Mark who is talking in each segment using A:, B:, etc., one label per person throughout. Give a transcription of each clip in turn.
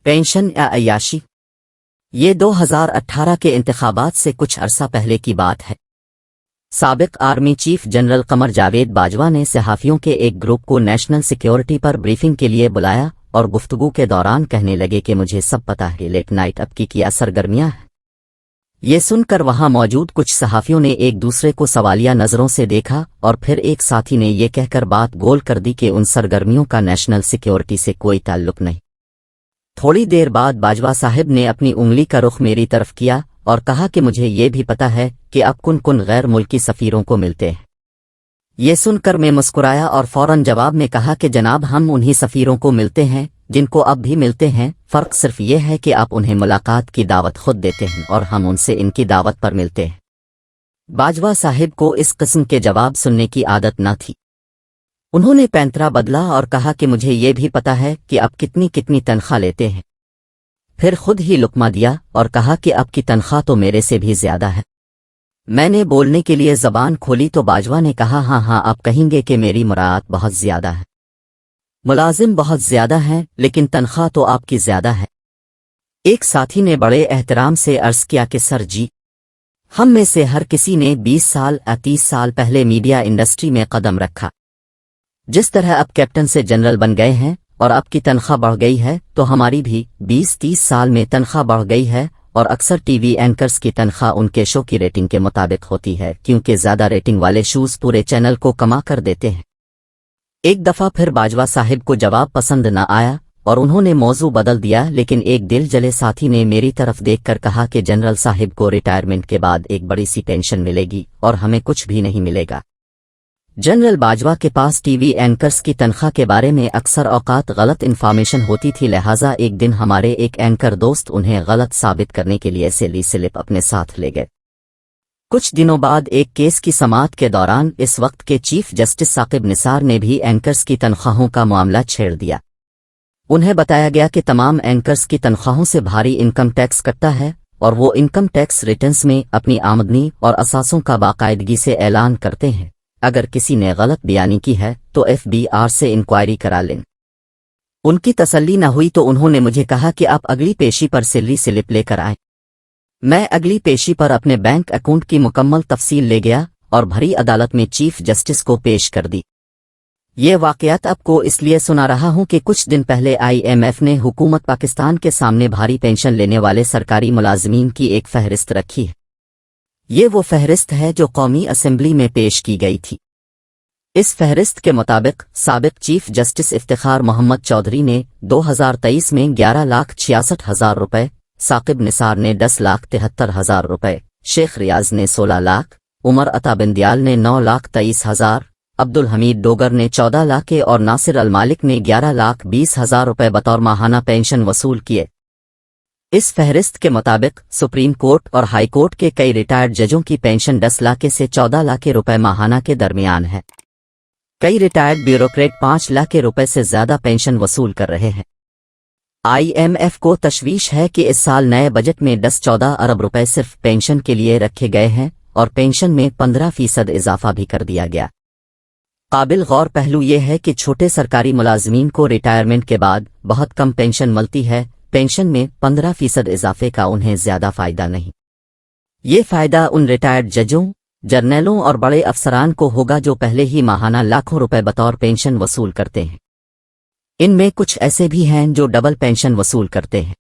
A: Pension یا عیاشی؟ یہ 2018 کے انتخابات سے کچھ عرصہ پہلے کی بات ہے۔ سابق army chief general Qamar Javed Bajwa نے صحافیوں کے ایک گروپ کو نیشنل سیکیورٹی پر بریفنگ کے لیے بلایا اور گفتگو کے دوران کہنے لگے کہ مجھے سب پتہ ہے لیٹ نائٹ اب کی کیا سرگرمیاں ہیں۔ یہ سن کر وہاں موجود کچھ صحافیوں نے ایک دوسرے کو سوالیہ نظروں سے دیکھا اور پھر ایک ساتھی نے یہ کہہ کر بات گول کر دی کہ ان سرگرمیوں کا نیشنل سیکیورٹی سے کوئی تعلق نہیں۔ تھوڑی دیر بعد باجوہ صاحب نے اپنی انگلی کا رخ میری طرف کیا اور کہا کہ مجھے یہ بھی پتہ ہے کہ اب کن غیر ملکی سفیروں کو ملتے ہیں۔ یہ سن کر میں مسکرایا اور فوراً جواب میں کہا کہ جناب ہم انہی سفیروں کو ملتے ہیں جن کو اب بھی ملتے ہیں، فرق صرف یہ ہے کہ آپ انہیں ملاقات کی دعوت خود دیتے ہیں اور ہم ان سے ان کی دعوت پر ملتے ہیں۔ باجوہ صاحب کو اس قسم کے جواب سننے کی عادت نہ تھی۔ انہوں نے پینترا بدلا اور کہا کہ مجھے یہ بھی پتہ ہے کہ اب کتنی تنخواہ لیتے ہیں، پھر خود ہی لقمہ دیا اور کہا کہ اب کی تنخواہ تو میرے سے بھی زیادہ ہے۔ میں نے بولنے کے لیے زبان کھولی تو باجوہ نے کہا ہاں آپ کہیں گے کہ میری مراعات بہت زیادہ ہے، ملازم بہت زیادہ ہیں لیکن تنخواہ تو آپ کی زیادہ ہے۔ ایک ساتھی نے بڑے احترام سے عرض کیا کہ سر جی، ہم میں سے ہر کسی نے 20 سال یا 30 سال پہلے میڈیا انڈسٹری میں قدم رکھا، جس طرح اب کیپٹن سے جنرل بن گئے ہیں اور آپ کی تنخواہ بڑھ گئی ہے تو ہماری بھی 20-30 سال میں تنخواہ بڑھ گئی ہے، اور اکثر ٹی وی اینکرز کی تنخواہ ان کے شو کی ریٹنگ کے مطابق ہوتی ہے کیونکہ زیادہ ریٹنگ والے شوز پورے چینل کو کما کر دیتے ہیں۔ ایک دفعہ پھر باجوہ صاحب کو جواب پسند نہ آیا اور انہوں نے موضوع بدل دیا، لیکن ایک دل جلے ساتھی نے میری طرف دیکھ کر کہا کہ جنرل صاحب کو ریٹائرمنٹ کے بعد ایک بڑی سی پینشن ملے گی اور ہمیں کچھ بھی نہیں ملے گا۔ جنرل باجوہ کے پاس ٹی وی اینکرز کی تنخواہ کے بارے میں اکثر اوقات غلط انفارمیشن ہوتی تھی، لہٰذا ایک دن ہمارے ایک اینکر دوست انہیں غلط ثابت کرنے کے لیے سیلی سلپ اپنے ساتھ لے گئے۔ کچھ دنوں بعد ایک کیس کی سماعت کے دوران اس وقت کے چیف جسٹس ثاقب نثار نے بھی اینکرز کی تنخواہوں کا معاملہ چھیڑ دیا۔ انہیں بتایا گیا کہ تمام اینکرز کی تنخواہوں سے بھاری انکم ٹیکس کٹتا ہے اور وہ انکم ٹیکس ریٹرنز میں اپنی آمدنی اور اثاثوں کا باقاعدگی سے اعلان کرتے ہیں۔ اگر کسی نے غلط بیانی کی ہے تو FBR سے انکوائری کرا لیں۔ ان کی تسلی نہ ہوئی تو انہوں نے مجھے کہا کہ آپ اگلی پیشی پر سیلی سلپ لے کر آئیں۔ میں اگلی پیشی پر اپنے بینک اکاؤنٹ کی مکمل تفصیل لے گیا اور بھری عدالت میں چیف جسٹس کو پیش کر دی۔ یہ واقعات آپ کو اس لیے سنا رہا ہوں کہ کچھ دن پہلے IMF نے حکومت پاکستان کے سامنے بھاری پینشن لینے والے سرکاری ملازمین کی ایک فہرست رکھی ہے۔ یہ وہ فہرست ہے جو قومی اسمبلی میں پیش کی گئی تھی۔ اس فہرست کے مطابق سابق چیف جسٹس افتخار محمد چودھری نے 2023 میں 11,66,000 روپے، ثاقب نثار نے 10,73,000 روپے، شیخ ریاض نے 16 لاکھ، عمر عطا بندیال نے 9,23,000، عبدالحمید ڈوگر نے 14 لاکھ اور ناصر المالک نے 11,20,000 روپے بطور ماہانہ پینشن وصول کیے۔ اس فہرست کے مطابق سپریم کورٹ اور ہائی کورٹ کے کئی ریٹائرڈ ججوں کی پینشن 10 لاکھ سے 14 لاکھ روپے ماہانہ کے درمیان ہے۔ کئی ریٹائرڈ بیوروکریٹ 5 لاکھ روپے سے زیادہ پینشن وصول کر رہے ہیں۔ IMF کو تشویش ہے کہ اس سال نئے بجٹ میں 10-14 ارب روپے صرف پینشن کے لیے رکھے گئے ہیں اور پینشن میں 15% اضافہ بھی کر دیا گیا۔ قابل غور پہلو یہ ہے کہ چھوٹے سرکاری ملازمین کو ریٹائرمنٹ کے بعد بہت کم پینشن ملتی ہے، پینشن میں 15% اضافے کا انہیں زیادہ فائدہ نہیں۔ یہ فائدہ ان ریٹائرڈ ججوں، جرنیلوں اور بڑے افسران کو ہوگا جو پہلے ہی ماہانہ لاکھوں روپے بطور پینشن وصول کرتے ہیں۔ ان میں کچھ ایسے بھی ہیں جو ڈبل پینشن وصول کرتے ہیں۔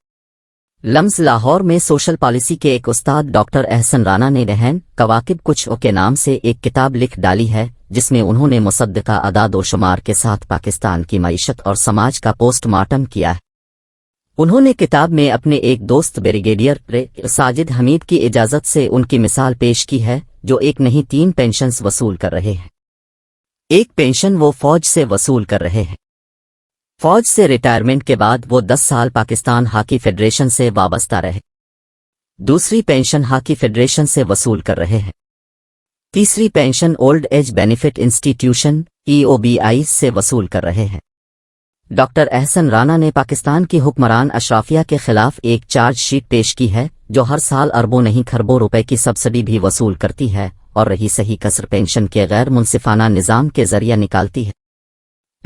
A: لمز لاہور میں سوشل پالیسی کے ایک استاد ڈاکٹر احسن رانا نے رہن کواکب کچھ کے نام سے ایک کتاب لکھ ڈالی ہے جس میں انہوں نے مصدقہ اعداد و شمار کے ساتھ پاکستان کی معیشت اور سماج کا پوسٹ مارٹم کیا ہے۔ انہوں نے کتاب میں اپنے ایک دوست بریگیڈیئر ساجد حمید کی اجازت سے ان کی مثال پیش کی ہے جو ایک نہیں 3 پینشنز وصول کر رہے ہیں۔ ایک پینشن وہ فوج سے وصول کر رہے ہیں۔ فوج سے ریٹائرمنٹ کے بعد وہ 10 سال پاکستان ہاکی فیڈریشن سے وابستہ رہے۔ دوسری پینشن ہاکی فیڈریشن سے وصول کر رہے ہیں۔ تیسری pension old age benefit institution EOBI سے وصول کر رہے ہیں۔ ڈاکٹر احسن رانا نے پاکستان کی حکمران اشرافیہ کے خلاف ایک چارج شیٹ پیش کی ہے جو ہر سال اربوں نہیں کھربوں روپے کی سبسڈی بھی وصول کرتی ہے اور رہی صحیح کسر پینشن کے غیر منصفانہ نظام کے ذریعہ نکالتی ہے۔